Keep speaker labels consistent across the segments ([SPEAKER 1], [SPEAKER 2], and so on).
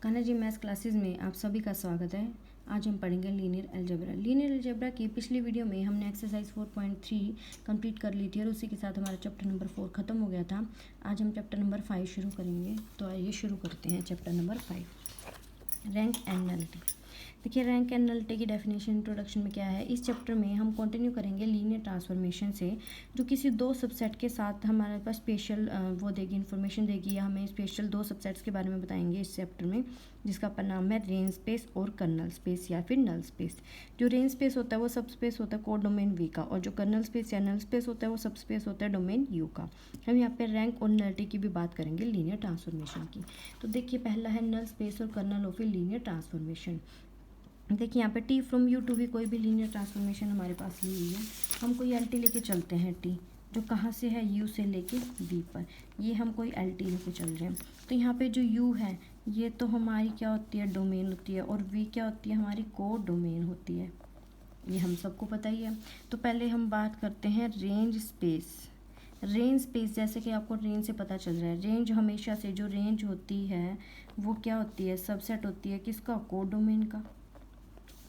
[SPEAKER 1] Kanha ji maths classes में आप सभी का स्वागत है। आज हम पढ़ेंगे लीनियर अलजेब्रा। लीनियर अलजेब्रा की पिछली वीडियो में हमने एक्सरसाइज 4.3 कंप्लीट कर ली थी और उसी के साथ हमारा चैप्टर नंबर 4 ख़त्म हो गया था। आज हम चैप्टर नंबर 5 शुरू करेंगे। तो आइए शुरू करते हैं chapter number 5, rank and nullity. देखिए, रैंक एंड नलिटी की डेफिनेशन इंट्रोडक्शन में क्या है। इस चैप्टर में हम कंटिन्यू करेंगे लीनियर ट्रांसफॉर्मेशन से, जो किसी दो सबसेट के साथ हमारे पास स्पेशल वो देगी, इन्फॉर्मेशन देगी, या हमें स्पेशल दो सबसेट्स के बारे में बताएंगे इस चैप्टर में, जिसका नाम है रेंज स्पेस और कर्नल स्पेस या फिर नल स्पेस। जो रेंज स्पेस होता है वो सब स्पेस होता है कोड डोमेन वी का, और जो कर्नल स्पेस या नल स्पेस होता है वो सब स्पेस होता है डोमेन यू का। हम यहाँ पे रैंक और नलिटी की भी बात करेंगे लीनियर ट्रांसफॉर्मेशन की। तो देखिए, पहला है नल स्पेस और kernel of a linear transformation. देखिए यहाँ पे टी फ्रॉम यू टू भी कोई भी लीनियर ट्रांसफॉर्मेशन हमारे पास ली हुई है। हम कोई एल टी लेके चलते हैं, टी जो कहाँ से है, यू से लेके वी पर। ये हम कोई एल टी लेके चल रहे हैं। तो यहाँ पे जो यू है ये तो हमारी क्या होती है, डोमेन होती है, और वी क्या होती है, हमारी कोड डोमेन होती है। ये हम सबको पता ही है। तो पहले हम बात करते हैं रेंज स्पेस। रेंज स्पेस, जैसे कि आपको रेंज से पता चल रहा है, रेंज हमेशा से जो रेंज होती है वो क्या होती है, सबसेट होती है किसका, कोड डोमेन का।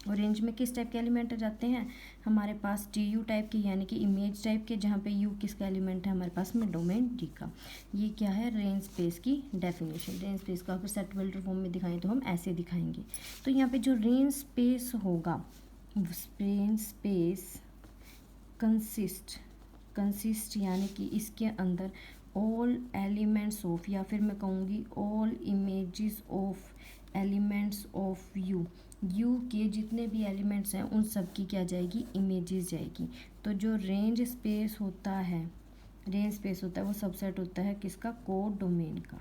[SPEAKER 1] और रेंज में किस टाइप के एलिमेंट आ जाते हैं हमारे पास, टी यू टाइप के, यानी कि इमेज टाइप के, जहाँ पे यू किसका एलिमेंट है हमारे पास में, डोमेन डी का। ये क्या है, रेंज स्पेस की डेफिनेशन। रेंज स्पेस का अगर सेट वेक्टर फॉर्म में दिखाएं तो हम ऐसे दिखाएंगे। तो यहाँ पे जो रेंज स्पेस होगा, रेंज स्पेस कंसिस्ट यानी कि इसके अंदर ऑल एलिमेंट्स ऑफ, या फिर मैं कहूँगी all images of elements of you. You के जितने भी एलिमेंट्स हैं उन सब की क्या जाएगी, इमेजेस जाएगी। तो जो रेंज स्पेस होता है वो सबसेट होता है किसका, कोड डोमेन का।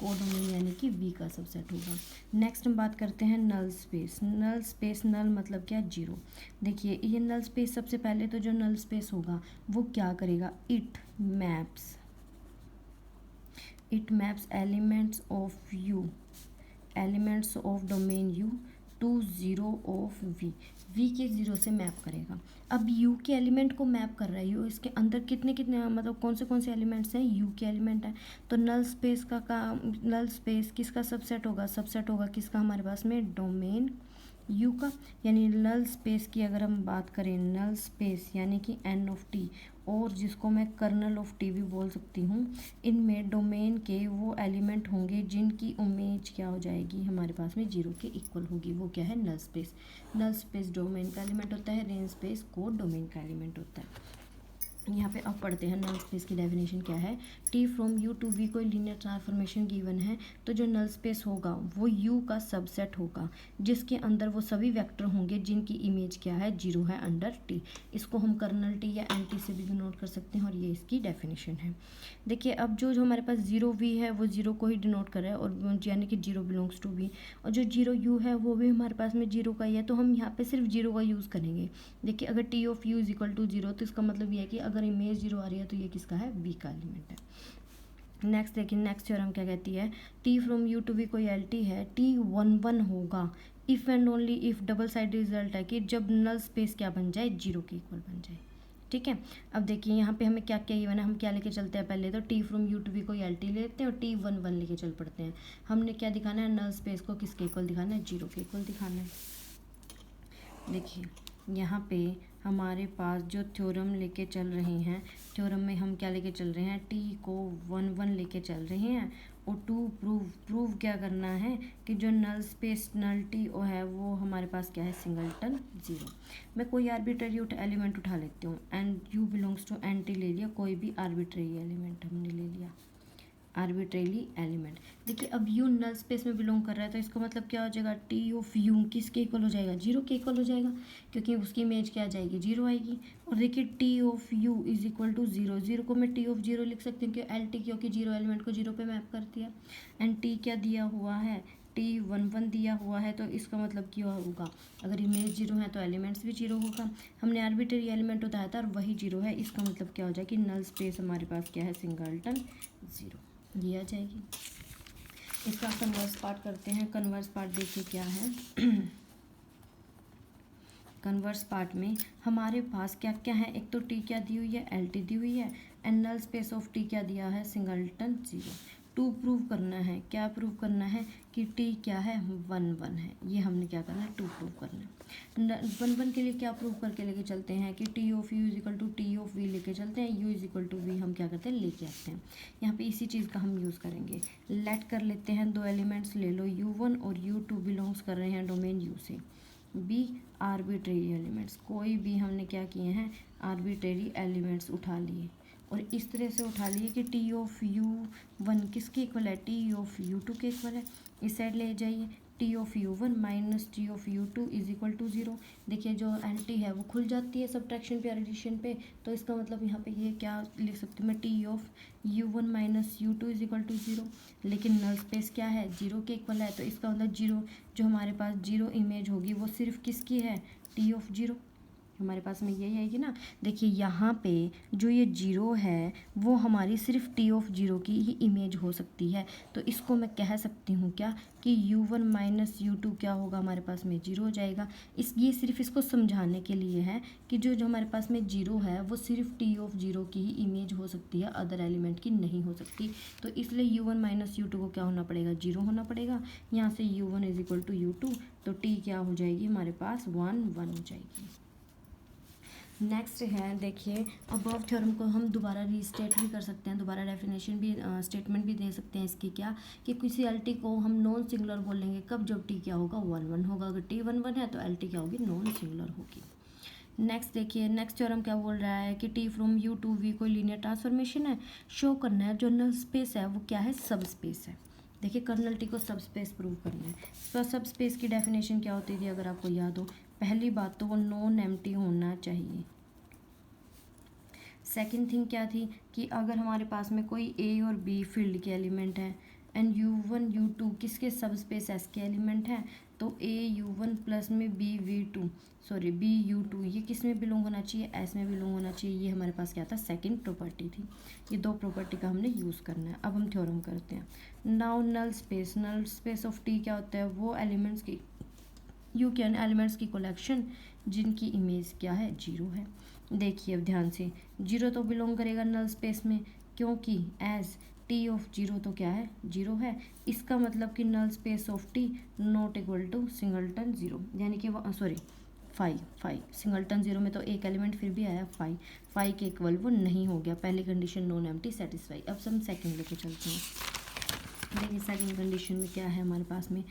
[SPEAKER 1] कोड डोमेन यानी कि वी का सबसेट होगा। नेक्स्ट हम बात करते हैं नल स्पेस। नल मतलब क्या, जीरो। देखिए ये नल स्पेस, सबसे पहले तो जो नल स्पेस होगा वो क्या करेगा, it maps elements of U, elements of domain U to zero of V के ज़ीरो से मैप करेगा। अब यू के एलिमेंट को मैप कर रहा है, यू इसके अंदर कितने कितने मतलब कौन से एलिमेंट्स हैं, यू के एलिमेंट हैं। तो नल स्पेस किसका सबसेट होगा किसका हमारे पास में, डोमेन यू का। यानी नल स्पेस की अगर हम बात करें, नल स्पेस यानी कि एन ऑफ टी, और जिसको मैं कर्नल ऑफ टी भी बोल सकती हूँ, इनमें डोमेन के वो एलिमेंट होंगे जिनकी इमेज क्या हो जाएगी हमारे पास में, जीरो के इक्वल होगी। वो क्या है, null space. Null space domain का एलिमेंट होता है, रेंज स्पेस कोड डोमेन का एलिमेंट होता है। यहाँ पे अब पढ़ते हैं नल स्पेस की डेफिनेशन क्या है। T from U to V कोई लीनियर ट्रांसफॉर्मेशन गिवन है, तो जो नल स्पेस होगा वो यू का सबसेट होगा, जिसके अंदर वो सभी वेक्टर होंगे जिनकी इमेज क्या है, जीरो है अंडर टी। इसको हम कर्नल टी या एन टी से भी डिनोट कर सकते हैं, और ये इसकी डेफिनेशन है। देखिए अब जो हमारे पास जीरो वी है वो जीरो को ही डिनोट कर रहा है, और यानी कि जीरो बिलोंग्स टू वी। और जो जीरो यू है वो भी हमारे पास में जीरो का ही है, तो हम यहाँ पे सिर्फ जीरो का यूज़ करेंगे। देखिए अगर T of U is equal to zero, तो इसका मतलब ये है कि अगर इमेज जीरो आ रही है तो ये किसका है, वी का एलिमेंट है। नेक्स्ट देखिए, नेक्स्ट थ्योरम क्या कहती है, T from U to V कोई एल टी है, टी 1 1 होगा if and only if double side result है कि जब नल स्पेस क्या बन जाए, जीरो के इक्वल बन जाए। ठीक है। अब देखिए यहाँ पे हमें क्या क्या गिवन है, हम क्या लेके चलते हैं, पहले तो T from U to V कोई एल टी लेते हैं और टी 1 1 लेके चल पड़ते हैं। हमने क्या दिखाना है, नल स्पेस को किसके इक्वल दिखाना है, जीरो के इक्वल दिखाना है। देखिए यहाँ पे हमारे पास जो थ्योरम लेके चल रहे हैं, थ्योरम में हम क्या लेके चल रहे हैं, टी को 1 1 लेके चल रहे हैं, और टू प्रूव क्या करना है कि जो नल स्पेस नल टी है वो हमारे पास क्या है, सिंगलटन जीरो। मैं कोई आर्बिट्रेरी एलिमेंट उठा लेती हूँ, and U belongs to N T ले लिया, कोई भी आर्बिट्रेरी एलिमेंट हमने ले लिया, आर्बिट्रेली एलिमेंट। देखिए अब यू नल स्पेस में बिलोंग कर रहा है, तो इसका मतलब क्या हो जाएगा, टी ऑफ यू किसके इक्वल हो जाएगा, जीरो के इक्वल हो जाएगा, क्योंकि उसकी इमेज क्या आ जाएगी, जीरो आएगी। और देखिए T of U is equal to zero, zero को मैं टी ऑफ जीरो लिख सकती हूँ, एल टी क्योंकि जीरो एलिमेंट को जीरो पे मैप करती है। एंड टी क्या दिया हुआ है, टी 1 1 दिया हुआ है, तो इसका मतलब क्या होगा, अगर इमेज जीरो है तो एलिमेंट्स भी जीरो होगा। हमने आर्बिट्रेरी एलिमेंट उठाया था और वही जीरो है, इसका मतलब क्या हो जाएगा कि नल स्पेस हमारे पास क्या है, सिंगलटन जीरो, ये आ जाएगी। इसका कन्वर्स पार्ट करते हैं। कन्वर्स पार्ट देखिए क्या है। कन्वर्स पार्ट में हमारे पास क्या क्या है, एक तो टी क्या दी हुई है, एल टी दी हुई है, and null space of T क्या दिया है, सिंगलटन जीरो। टू प्रूव करना है, क्या प्रूव करना है कि टी क्या है 1 1 है, ये हमने क्या करना है टू प्रूव करना है। 1 1 के लिए क्या प्रूव करके लेके चलते हैं कि T of U is equal to T of V लेके चलते हैं, U is equal to V हम क्या करते हैं लेके आते हैं। यहाँ पे इसी चीज़ का हम यूज़ करेंगे। लेट कर लेते हैं, दो एलिमेंट्स ले लो u1 और u2 बिलोंग्स कर रहे हैं डोमेन u से। बी आर्बिट्रेरी एलिमेंट्स, कोई भी हमने क्या किए हैं आर्बिट्रेरी एलिमेंट्स उठा लिए और इस तरह से उठा लिए कि टी ऑफ u1 किसके इक्वल है, टी ऑफ u2 के इक्वल है। इस साइड ले जाइए, T of u1 minus T of u2 is equal to 0। देखिए जो एंटी है वो खुल जाती है सब्ट्रैक्शन पे एडिशन पे, तो इसका मतलब यहाँ पे ये क्या लिख सकते हैं मैं, T of u1 minus u2 is equal to 0। लेकिन नल स्पेस क्या है 0 के इक्वल है, तो इसका मतलब 0 जो हमारे पास 0 इमेज होगी वो सिर्फ किसकी है, टी ऑफ 0 हमारे पास में यही आएगी ना। देखिए यहाँ पे जो ये 0 है वो हमारी सिर्फ टी ऑफ 0 की ही इमेज हो सकती है, तो इसको मैं कह सकती हूँ क्या कि u1 माइनस u2 क्या होगा हमारे पास में 0 हो जाएगा। ये सिर्फ इसको समझाने के लिए है कि जो जो हमारे पास में 0 है वो सिर्फ टी ऑफ 0 की ही इमेज हो सकती है, अदर एलिमेंट की नहीं हो सकती। तो इसलिए u1 माइनस u2 को क्या होना पड़ेगा 0 होना पड़ेगा। यहाँ से u1 is equal to u2, तो t क्या हो जाएगी हमारे पास 1 1 हो जाएगी। नेक्स्ट है देखिए, अबव थ्योरम को हम दोबारा रीस्टेट भी कर सकते हैं, दोबारा डेफिनेशन भी स्टेटमेंट भी दे सकते हैं इसकी, क्या कि किसी एल टी को हम नॉन सिंगुलर बोलेंगे कब, जब टी क्या होगा 1 1 होगा। अगर टी 1 1 है तो एल टी क्या होगी नॉन सिंगुलर होगी। नेक्स्ट देखिए, नेक्स्ट थ्योरम क्या बोल रहा है कि T from U to V कोई लीनियर ट्रांसफॉर्मेशन है, शो करना है जो नल स्पेस है वो क्या है सब स्पेस है। देखिए कर्नल टी को सब स्पेस प्रूव करना है, तो सब स्पेस की डेफिनेशन क्या होती थी अगर आपको याद हो, पहली बात तो वो नॉन एम्प्टी होना चाहिए। सेकंड थिंग क्या थी कि अगर हमारे पास में कोई ए और बी फील्ड के एलिमेंट है एंड u1 u2 किसके सब स्पेस एस के एलिमेंट हैं, तो ए u1 प्लस में B v2 sorry B u2 ये किस में बिलोंग होना चाहिए, एस में बिलोंग होना चाहिए। ये हमारे पास क्या था सेकंड प्रॉपर्टी थी। ये दो प्रॉपर्टी का हमने यूज़ करना है। अब हम थ्योरम करते हैं। Now null space of T क्या होता है, वो एलिमेंट्स की यू कैन एलिमेंट्स की कलेक्शन जिनकी इमेज क्या है 0 है। देखिए अब ध्यान से, 0 तो बिलोंग करेगा नल स्पेस में क्योंकि एज टी ऑफ 0 तो क्या है 0 है। इसका मतलब कि null space of T not equal to singleton 0, यानी कि वो सॉरी 5 सिंगलटन 0 में तो एक एलिमेंट फिर भी आया 5 के इक्वल वो नहीं हो गया। पहली कंडीशन नॉन एम्प्टी सेटिस्फाई। अब हम सेकंड लेके चलते हैं। देखिए सेकंड कंडीशन में क्या है हमारे पास में,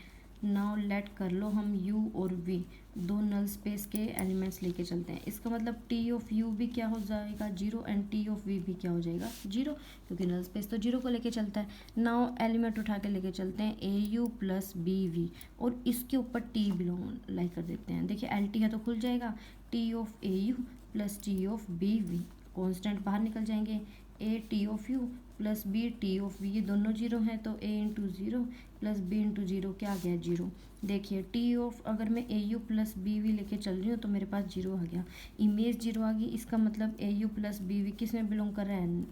[SPEAKER 1] नाउ लेट कर लो हम u और v दो नल स्पेस के एलिमेंट्स लेके चलते हैं। इसका मतलब t ऑफ u भी क्या हो जाएगा 0 एंड t ऑफ v भी क्या हो जाएगा 0, क्योंकि नल स्पेस तो 0 को लेके चलता है। नाउ एलिमेंट उठा के लेके चलते हैं au प्लस बी वी और इसके ऊपर t बिलोंग लाइक कर देते हैं। देखिए एल टी है तो खुल जाएगा, t of au plus t of B V constant बाहर निकल जाएंगे, a T of u plus B T of V ये दोनों 0 हैं, तो a into 0 plus B into 0 क्या आ गया 0। देखिए टी ऑफ अगर मैं ए यू प्लस बी वी लेके चल रही हूँ तो मेरे पास 0 आ गया, इमेज 0 आ गई। इसका मतलब ए यू प्लस बी वी किस में बिलोंग कर रहा है,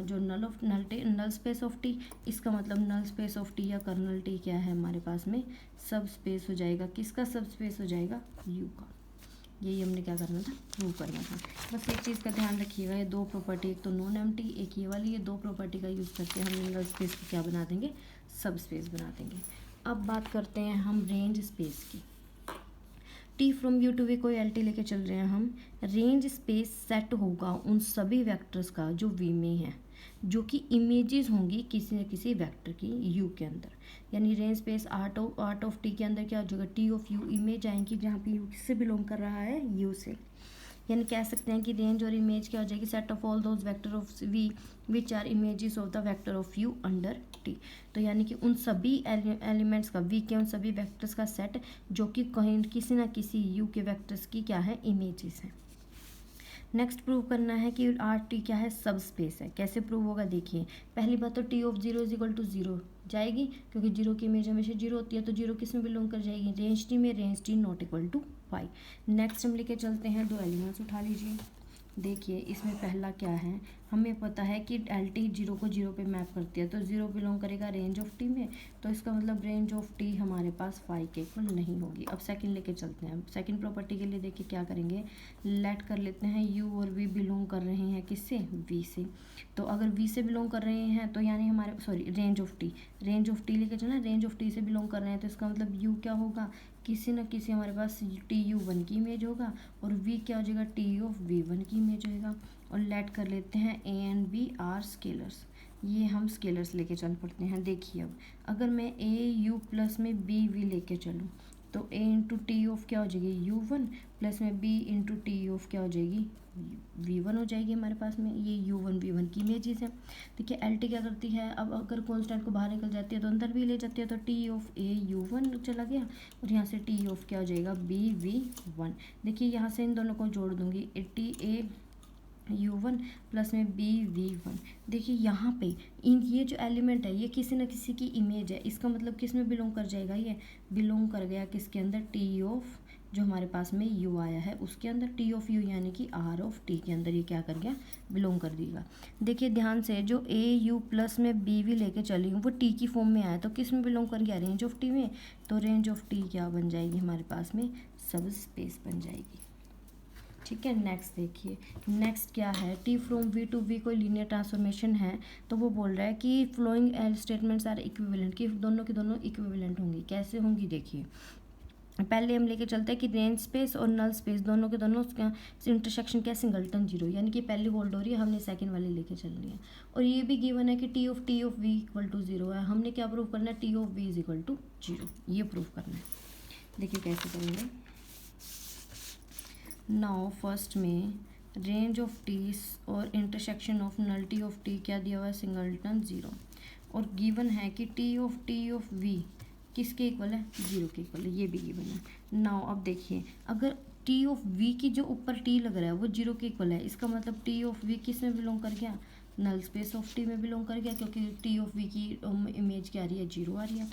[SPEAKER 1] जो नल स्पेस ऑफ टी। इसका मतलब नल स्पेस ऑफ टी या कर्नल टी क्या है हमारे पास में सब स्पेस हो जाएगा। किसका सब स्पेस हो जाएगा यू का। यही हमने क्या करना था प्रूव करना था। बस एक चीज़ का ध्यान रखिएगा, ये दो प्रॉपर्टी एक तो नॉन एम्प्टी एक ये वाली, ये दो प्रॉपर्टी का यूज़ करके हम नल स्पेस को क्या बना देंगे सब स्पेस बना देंगे। अब बात करते हैं हम रेंज स्पेस की। T from U to V कोई एल टी लेके चल रहे हैं हम, रेंज स्पेस सेट होगा उन सभी वेक्टर्स का जो वी में है, जो कि इमेजेस होंगी किसी न किसी वेक्टर की यू के अंदर। यानी range space art of T के अंदर क्या हो जाएगा टी ऑफ यू इमेज आएंगी जहाँ पे यू किससे बिलोंग कर रहा है यू से। यानी कह सकते हैं कि रेंज और इमेज क्या हो जाएगी set of all those vector of V which are images of the vector of U under T. तो यानी कि उन सभी एलिमेंट्स का वी के उन सभी वेक्टर्स का सेट जो कि कहीं किसी ना किसी यू के वेक्टर्स की क्या है इमेजेस हैं। नेक्स्ट प्रूव करना है कि आर टी क्या है सब स्पेस है। कैसे प्रूव होगा देखिए, पहली बात तो T of 0 is equal to 0 जाएगी क्योंकि 0 की इमेज हमेशा 0 होती है, तो 0 किस में बिलोंग कर जाएगी रेंज टी में, range T not equal to 5। Next हम लेके चलते हैं दो एलिमेंट्स उठा लीजिए। देखिए इसमें पहला क्या है हमें पता है कि एल टी 0 को 0 पे मैप करती है, तो 0 बिलोंग करेगा रेंज ऑफ टी में, तो इसका मतलब रेंज ऑफ टी हमारे पास फाई के इक्वल नहीं होगी। अब सेकंड लेके चलते हैं। सेकंड प्रॉपर्टी के लिए देखिए क्या करेंगे, लेट कर लेते हैं यू और वी बिलोंग कर रहे हैं किससे, वी से। तो अगर वी से बिलोंग कर रहे हैं तो यानी हमारे सॉरी रेंज ऑफ टी लेके चलना, रेंज ऑफ टी से बिलोंग कर रहे हैं, तो इसका मतलब यू क्या होगा, किसी न किसी हमारे पास टी यू वन की इमेज होगा, और वी क्या हो जाएगा, टी ऑफ वी वन की इमेज होगा। और लेट कर लेते हैं A and B are scalars, ये हम स्केलर्स लेके चल पड़ते हैं। देखिए अब अगर मैं ए यू प्लस में बी वी लेके चलूँ, तो ए इंटू टी ऑफ क्या हो जाएगी, यू वन, प्लस में बी इंटू टी ऑफ क्या हो जाएगी, वी वन हो जाएगी हमारे पास में। ये यू वन वी वन की इमेजेस है। देखिए एल टी क्या करती है, अब अगर कॉन्स्टेंट को बाहर निकल जाती है तो अंदर भी ले जाती है, तो T of A U one चला गया, और यहाँ से टी ऑफ क्या हो जाएगा, बी वी वन। देखिए यहाँ से इन दोनों को जोड़ दूंगी, T A U one plus में बी वी वन। देखिए यहाँ पे इन ये जो एलिमेंट है ये किसी न किसी की इमेज है, इसका मतलब किस में बिलोंग कर जाएगा, ये बिलोंग कर गया किसके अंदर, टी ऑफ जो हमारे पास में यू आया है उसके अंदर, टी ऑफ यू यानी कि आर ऑफ टी के अंदर ये क्या कर गया, बिलोंग कर देगा। देखिए ध्यान से, जो ए यू प्लस में बी वी लेके चली हूँ वो टी की फॉर्म में आया, तो किस में बिलोंग कर गया, रेंज ऑफ टी में। तो रेंज ऑफ टी क्या बन जाएगी हमारे पास में, सब स्पेस बन जाएगी। ठीक है, नेक्स्ट देखिए, नेक्स्ट क्या है, T from V to V कोई लीनियर ट्रांसफॉर्मेशन है, तो वो बोल रहा है कि following L statements are equivalent, कि दोनों की दोनों इक्विवेलेंट होंगी। कैसे होंगी देखिए, पहले हम लेके चलते हैं कि रेंज स्पेस और नल स्पेस दोनों के दोनों इंटरसेक्शन क्या, सिंगलटन जीरो, यानी कि पहली होल्ड हो रही है, हमने सेकंड वाली लेके चलनी है। और ये भी गिवन है कि T of V equal to zero है, हमने क्या प्रूव करना है, T of V is equal to zero, ये प्रूव करना है। देखिए कैसे करेंगे। नाउ फर्स्ट में रेंज ऑफ टी और intersection of nullity of T क्या दिया हुआ है, सिंगलटन जीरो, और गिवन है कि टी ऑफ वी किसके इक्वल है, जीरो के इक्वल है, ये भी गिवन है। नाउ अब देखिए, अगर टी ऑफ वी की जो ऊपर टी लग रहा है वो जीरो के इक्वल है, इसका मतलब टी ऑफ वी किस में बिलोंग कर गया, नल स्पेस ऑफ टी में बिलोंग कर गया, क्योंकि टी ऑफ वी की इमेज क्या आ रही है, जीरो आ रही है।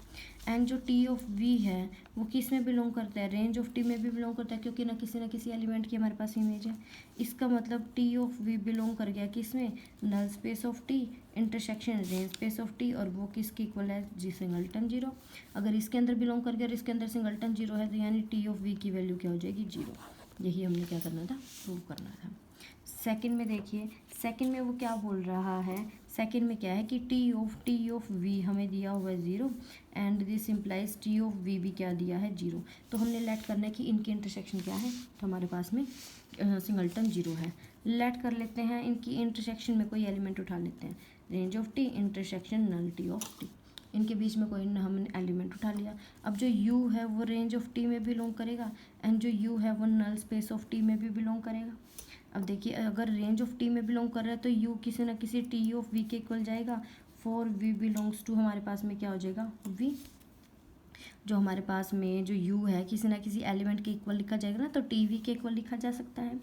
[SPEAKER 1] एंड जो टी ऑफ वी है वो किस में बिलोंग करता है, रेंज ऑफ टी में भी बिलोंग करता है, क्योंकि ना किसी एलिमेंट की हमारे पास इमेज है। इसका मतलब टी ऑफ वी बिलोंग कर गया किस में, null space of T intersection range space of T, और वो किसके इक्वल है, जी सिंगलटन जीरो। अगर इसके अंदर बिलोंग कर गया और इसके अंदर सिंगलटन जीरो है, तो यानी टी ऑफ वी की वैल्यू क्या हो जाएगी, जीरो। यही हमने क्या करना था, प्रूव करना था। सेकंड में देखिए, सेकंड में वो क्या बोल रहा है, सेकंड में क्या है कि टी ऑफ वी हमें दिया हुआ है zero, and this implies T of V भी क्या दिया है, जीरो। तो हमने लेट करना है कि इनकी इंटरसेक्शन क्या है, तो हमारे पास में सिंगलटन जीरो है। लेट कर लेते हैं इनकी इंटरसेक्शन में कोई एलिमेंट उठा लेते हैं, range of T intersection nullity of T, इनके बीच में कोई हमने एलिमेंट उठा लिया। अब जो u है वो रेंज ऑफ टी में बिलोंग करेगा, एंड जो u है वो नल स्पेस ऑफ टी में भी बिलोंग करेगा। अब देखिए, अगर रेंज ऑफ टी में बिलोंग कर रहा है तो u किसी ना किसी टी ऑफ v के इक्वल जाएगा, फॉर v बिलोंग्स टू हमारे पास में क्या हो जाएगा, v। जो हमारे पास में जो u है किसी ना किसी एलिमेंट के इक्वल लिखा जाएगा ना, तो टी वी के इक्वल लिखा जा सकता है।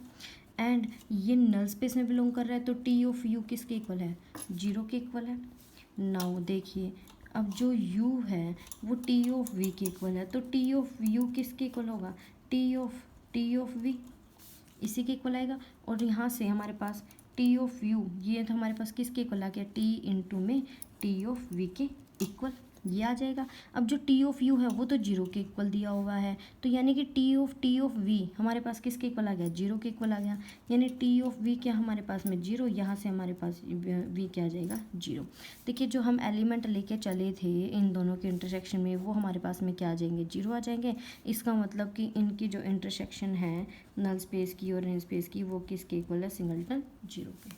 [SPEAKER 1] एंड ये नल स्पेस में बिलोंग कर रहा है, तो टी ऑफ u किसके इक्वल है, जीरो के इक्वल है। नाउ देखिए, अब जो u है वो टी ऑफ v के इक्वल है, तो टी ऑफ u किसके इक्वल होगा, टी ऑफ v इसी के इक्वल आएगा। और यहाँ से हमारे पास टी ऑफ u ये तो हमारे पास किसके इक्वल आ गया, टी इंटू में टी ऑफ v के इक्वल, ये आ जाएगा। अब जो टी ऑफ u है वो तो जीरो के इक्वल दिया हुआ है, तो यानी कि टी ऑफ v हमारे पास किसके इक्वल आ गया, जीरो के इक्वल आ गया, यानी टी ऑफ v क्या हमारे पास में जीरो, यहाँ से हमारे पास v क्या आ जाएगा, जीरो। देखिए जो हम एलिमेंट लेके चले थे इन दोनों के इंटरसेक्शन में वो हमारे पास में क्या आ जाएंगे, जीरो आ जाएंगे। इसका मतलब कि इनकी जो इंटरसेक्शन है नल स्पेस की और रेंज स्पेस की वो किसके इक्वल है, सिंगलटन जीरो के।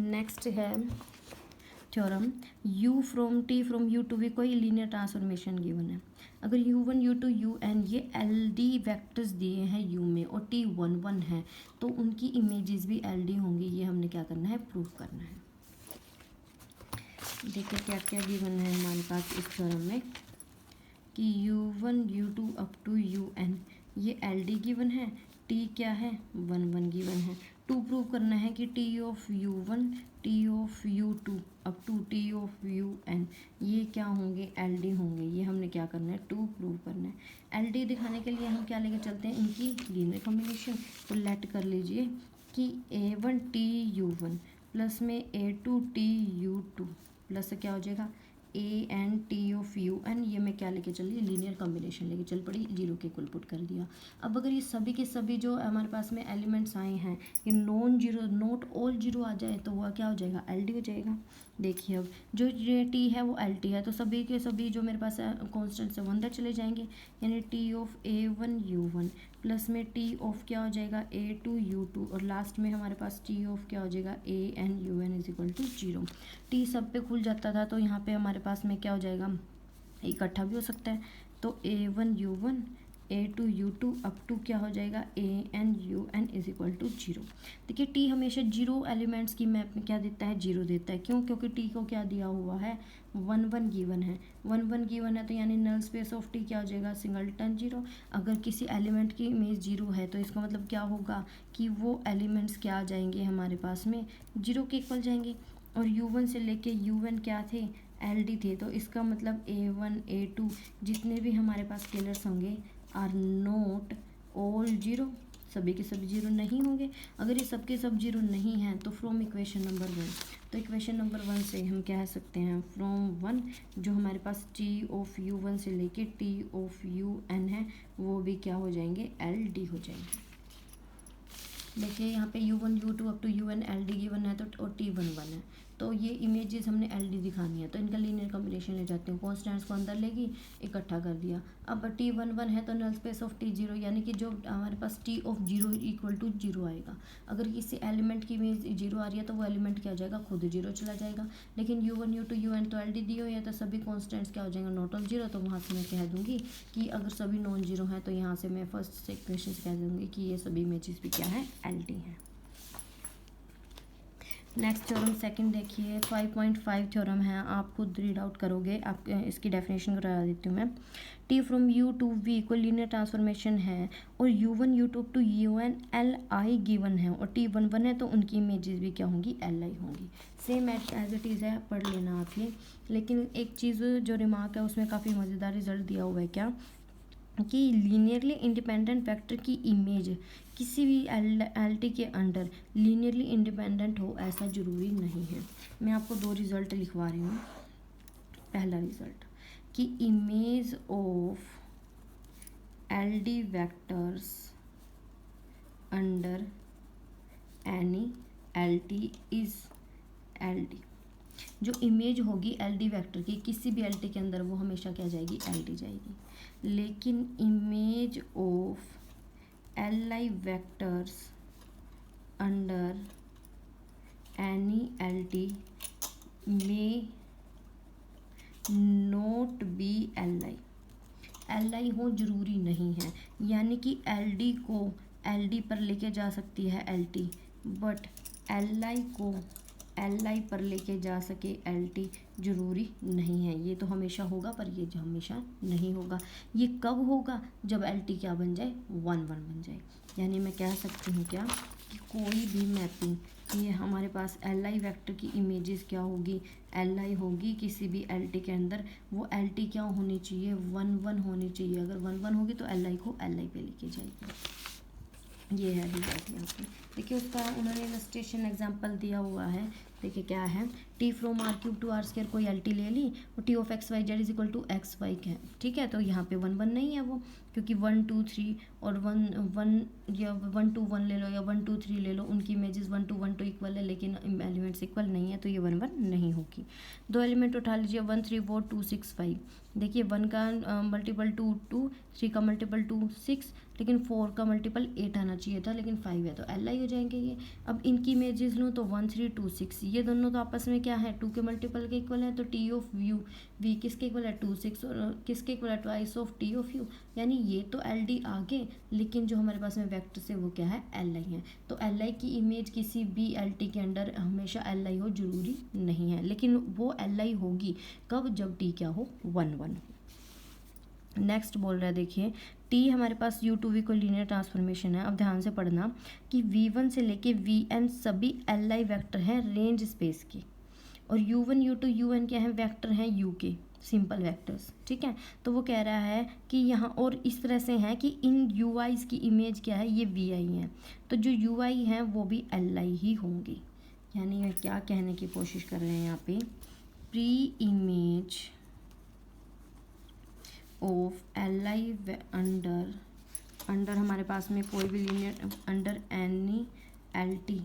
[SPEAKER 1] नेक्स्ट है theorem, u from U to V कोई लीनियर ट्रांसफॉर्मेशन गिवन है। अगर u1 u2 un ये LD वेक्टर्स दिए हैं u में और t11 है, तो उनकी इमेजेस भी LD होंगी, ये हमने क्या करना है, प्रूव करना है। देखिए क्या क्या गिवन है हमारे पास इस थ्योरम में, कि u1 u2 up to un ये LD गिवन है, t क्या है, 1 गिवन है। टू प्रूव करना है कि T of u1 T of u2 up to T of un ये क्या होंगे, LD होंगे, ये हमने क्या करना है, टू प्रूव करना है। LD दिखाने के लिए हम क्या लेके चलते हैं, इनकी लीनियर कॉम्बिनेशन। तो लेट कर लीजिए कि A1TU1 प्लस में A2TU2 प्लस से क्या हो जाएगा ANT ये मैं क्या लेके चल रही, लीनियर कॉम्बिनेशन लेके चल पड़ी, जीरो के इक्वल पुट कर दिया। अब अगर ये सभी के सभी जो हमारे पास में एलिमेंट्स आए हैं ये non zero, not all zero आ जाए तो वह क्या हो जाएगा, LD हो जाएगा। देखिए अब जो T है वो LT है, तो सभी के सभी जो मेरे पास कॉन्स्टेंट से वन चले जाएंगे, यानी T(A1U1) प्लस में T ऑफ क्या हो जाएगा A2U2 और लास्ट में हमारे पास T ऑफ क्या हो जाएगा ANUN is equal to 0। T सब पे खुल जाता था तो यहाँ पे हमारे पास में क्या हो जाएगा, इकट्ठा भी हो सकता है, तो A1U1 A2U2 अप टू क्या हो जाएगा ANUN इज इक्वल टू 0। देखिए T हमेशा जीरो एलिमेंट्स की मैप में क्या देता है, जीरो देता है। क्यों? क्योंकि T को क्या दिया हुआ है, 1 1 गिवन है, 1 1 गिवन है, तो यानी नल स्पेस ऑफ T क्या हो जाएगा, सिंगलटन जीरो। अगर किसी एलिमेंट की इमेज जीरो है तो इसका मतलब क्या होगा कि वो एलिमेंट्स क्या आ जाएंगे हमारे पास में, जीरो के इक्वल जाएंगे। और U1 से लेके UN क्या थे, LD थे, तो इसका मतलब A1 A2 जितने भी हमारे पास स्केलर्स होंगे आर नोट ऑल जीरो, सभी के सभी जीरो नहीं होंगे। अगर ये सबके सब जीरो नहीं हैं तो फ्रॉम इक्वेशन नंबर 1, तो इक्वेशन नंबर 1 से हम कह सकते हैं फ्रॉम 1 जो हमारे पास T(U1) से लेके T(UN) है वो भी क्या हो जाएंगे, LD हो जाएंगे। देखिए यहाँ पे U1 U2 up to UN LD given है, तो और T11 है, तो ये इमेजेस हमने LD दिखानी है, तो इनका लीनियर कॉम्बिनेशन ले जाते हैं, कॉन्स्टेंट्स को अंदर लेगी, इकट्ठा कर दिया। अब T11 है तो नल स्पेस ऑफ T0, यानी कि जो हमारे पास T ऑफ 0 इक्वल टू 0 आएगा। अगर किसी एलिमेंट की इमेज 0 आ रही है तो वो एलिमेंट क्या हो जाएगा, खुद 0 चला जाएगा। लेकिन U1 U2 UN तो LD दिए हुए हैं, तो सभी कॉन्स्टेंट्स क्या हो जाएंगे, नॉट ऑल 0, तो वहाँ से मैं कह दूँगी कि अगर सभी नॉन जीरो हैं तो यहाँ से मैं फर्स्ट से इक्वेशन से कह दूँगी कि ये सभी इमेजेस भी क्या है, LD है। नेक्स्ट थ्योरम सेकंड देखिए, 5.5 थ्योरम है, आप खुद रीड आउट करोगे, आप इसकी डेफिनेशन करा देती हूँ मैं। T from U to V को लीनियर ट्रांसफॉर्मेशन है और U1 U2 to UN LI given है और T11 है, तो उनकी इमेजेस भी क्या होंगी, LI होंगी। सेम एज इट इज़ है, पढ़ लेना आप ये। लेकिन एक चीज़ जो रिमार्क है उसमें काफ़ी मज़ेदार रिजल्ट दिया हुआ है, क्या कि लीनियरली इंडिपेंडेंट वेक्टर की इमेज किसी भी LT के अंडर लीनियरली इंडिपेंडेंट हो ऐसा ज़रूरी नहीं है। मैं आपको दो रिज़ल्ट लिखवा रही हूँ। पहला रिज़ल्ट कि image of LD vectors under any LT is LD। जो इमेज होगी LD वेक्टर की किसी भी LT के अंदर वो हमेशा क्या जाएगी, LD जाएगी। लेकिन image of LI vectors under any LT में नोट बी LI हो जरूरी नहीं है, यानी कि LD को LD पर लेके जा सकती है LT, बट LI को LI पर लेके जा सके LT जरूरी नहीं है। ये तो हमेशा होगा पर ये जो हमेशा नहीं होगा। ये कब होगा, जब LT क्या बन जाए, 1 1 बन जाए। यानी मैं कह सकती हूँ क्या कि कोई भी मैपिंग, ये हमारे पास LI वेक्टर की इमेजेस क्या होगी, LI होगी किसी भी LT के अंदर, वो LT क्या होनी चाहिए, 1 1 होनी चाहिए। अगर 1 1 होगी तो LI को LI पे लेके जाएगी। ये है रिजल्ट यहाँ पे। देखिए उसका उन्होंने इलस्ट्रेशन एग्जांपल दिया हुआ है। देखिए क्या है, T from R³ to R² कोई LT ले ली और T of XYZ is equal to XY है, ठीक है। तो यहाँ पे 1 1 नहीं है वो, क्योंकि 1 2 3 और 1 1 या 1 2 1 ले लो या 1 2 3 ले लो, उनकी इमेजेस 1 2 1 2 इक्वल है लेकिन एलिमेंट्स इक्वल नहीं है, तो ये 1 1 नहीं होगी। दो एलिमेंट उठा लीजिए, 1 3 4 2 6 5। देखिए 1 का मल्टीपल 2 2, 3 का मल्टीपल 2 6, लेकिन 4 का मल्टीपल 8 आना चाहिए था, लेकिन 5 है, तो LI हो जाएंगे ये। अब इनकी इमेजेस लूँ तो 1 3 2 6, ये दोनों तो आपस में क्या है, 2 के मल्टीपल के इक्वल है, तो T ऑफ V किसके इक्वल है, 2 6, और किसके इक्वल है, twice of T of U, यानी ये तो LD आगे, लेकिन जो हमारे पास में वेक्टर से वो क्या है, LI है। तो LI की इमेज किसी भी LT के अंदर हमेशा LI हो जरूरी नहीं है, लेकिन वो LI होगी कब, जब T क्या हो, 1 1 हो। नेक्स्ट बोल रहा है, देखिए T हमारे पास U टू V को लीनियर ट्रांसफॉर्मेशन है। अब ध्यान से पढ़ना कि V1 से लेके Vn सभी LI वेक्टर हैं रेंज स्पेस की, और u1 u2 un क्या है, वेक्टर हैं u के, सिंपल वेक्टर्स, ठीक है। तो वो कह रहा है कि यहाँ और इस तरह से है कि इन ui's की इमेज क्या है, ये vi हैं, तो जो ui हैं वो भी li ही होंगी। यानी ये क्या कहने की कोशिश कर रहे हैं यहाँ पे, pre image of li under हमारे पास में कोई भी linear under any LT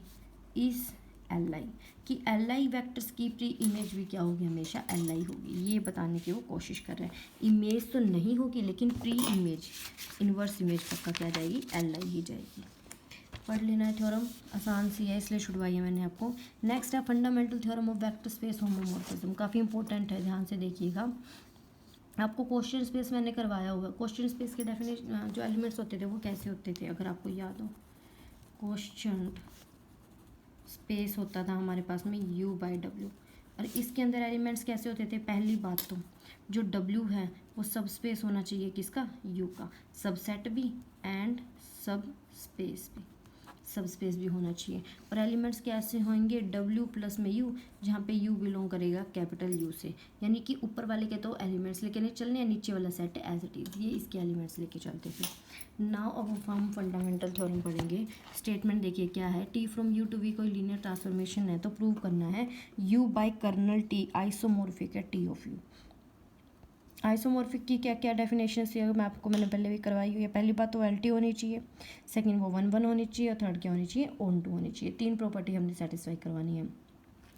[SPEAKER 1] is li, कि li वेक्टर्स की प्री इमेज भी क्या होगी, हमेशा li होगी। ये बताने की वो कोशिश कर रहे हैं, इमेज तो नहीं होगी लेकिन प्री इमेज, इन्वर्स इमेज पक्का क्या जाएगी, li ही जाएगी। पढ़ लेना है, थ्योरम आसान सी है इसलिए छुड़वाई है मैंने आपको। नेक्स्ट है fundamental theorem of vector space homomorphism, काफ़ी इंपॉर्टेंट है, ध्यान से देखिएगा। आपको क्वेश्चन स्पेस मैंने करवाया होगा, क्वेश्चन स्पेस के डेफिनेशन जो एलिमेंट्स होते थे वो कैसे होते थे, अगर आपको याद हो। क्वेश्चन स्पेस होता था हमारे पास में u/w, और इसके अंदर एलिमेंट्स कैसे होते थे, पहली बात तो जो w है वो सब स्पेस होना चाहिए किसका, u का, सबसेट भी एंड सब स्पेस भी, सब स्पेस भी होना चाहिए। और एलिमेंट्स कैसे होंगे, w प्लस में u, जहाँ पे u बिलोंग करेगा कैपिटल U से, यानी कि ऊपर वाले के तो एलिमेंट्स लेके नहीं चलने, नीचे वाला सेट एज इट इज़, ये इसके एलिमेंट्स लेके चलते थे। नाउ अब हम फंडामेंटल थ्योरम पढ़ेंगे। स्टेटमेंट देखिए क्या है, t from u to v कोई लीनियर ट्रांसफॉर्मेशन है तो प्रूव करना है u by kernel t isomorphic है t ऑफ u। आइसोमॉर्फिक की क्या क्या डेफिनेशन है, मैंने पहले भी करवाई हुई है। पहली बात तो LT होनी चाहिए, सेकंड वो 1 1 होनी चाहिए, और थर्ड क्या होनी चाहिए, ऑन टू होनी चाहिए। 3 प्रॉपर्टी हमने सेटिस्फाई करवानी है।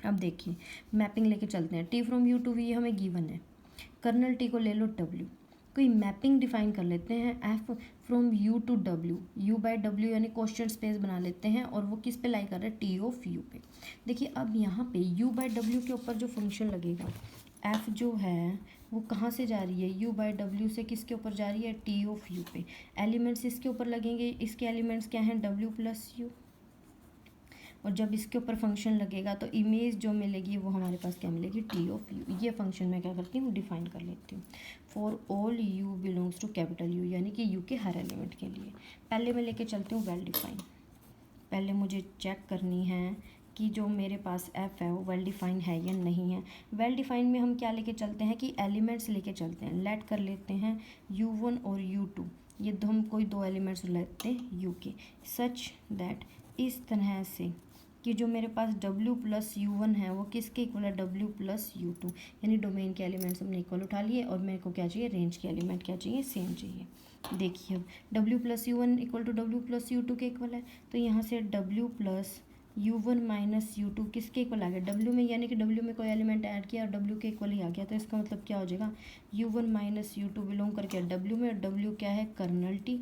[SPEAKER 1] अब देखिए मैपिंग लेके चलते हैं। t from u to v हमें गिवन है, कर्नल t को ले लो w, कोई मैपिंग डिफाइन कर लेते हैं f from u to w, u/w यानी क्वेश्चन स्पेस बना लेते हैं, और वो किस पे लाई कर रहे हैं, t ऑफ u पे। देखिए अब यहाँ पे u/w के ऊपर जो फंक्शन लगेगा, f जो है वो कहाँ से जा रही है, u/w से किसके ऊपर जा रही है, t ऑफ u पे। एलिमेंट्स इसके ऊपर लगेंगे, इसके एलिमेंट्स क्या हैं, w प्लस u, और जब इसके ऊपर फंक्शन लगेगा तो इमेज जो मिलेगी वो हमारे पास क्या मिलेगी, t ऑफ u। ये फंक्शन मैं क्या करती हूँ, डिफाइन कर लेती हूँ। For all u belongs to capital U, यानी कि u के हर एलिमेंट के लिए। पहले मैं लेके चलती हूँ वेल डिफाइन। पहले मुझे चेक करनी है कि जो मेरे पास f है वो वेल डिफाइन है या नहीं है। वेल डिफाइन में हम क्या लेके चलते हैं कि एलिमेंट्स लेके चलते हैं। लेट कर लेते हैं u1 और u2, ये हम कोई दो एलिमेंट्स लेते हैं u के, सच दैट इस तरह से कि जो मेरे पास w प्लस u1 है वो किसके इक्वल है, w प्लस u2, यानी डोमेन के एलिमेंट्स हमने इक्वल उठा लिए, और मेरे को क्या चाहिए, रेंज के एलिमेंट क्या चाहिए, सेम चाहिए। देखिए अब w plus u1 equal to w plus u2 के इक्वल है, तो यहाँ से w plus u1 minus u2 किसके इक्वल आ गया, w में, यानी कि w में कोई एलिमेंट ऐड किया और w के इक्वल ही आ गया, तो इसका मतलब क्या हो जाएगा, u1 माइनस u2 बिलोंग करके w में, और w क्या है, कर्नल t,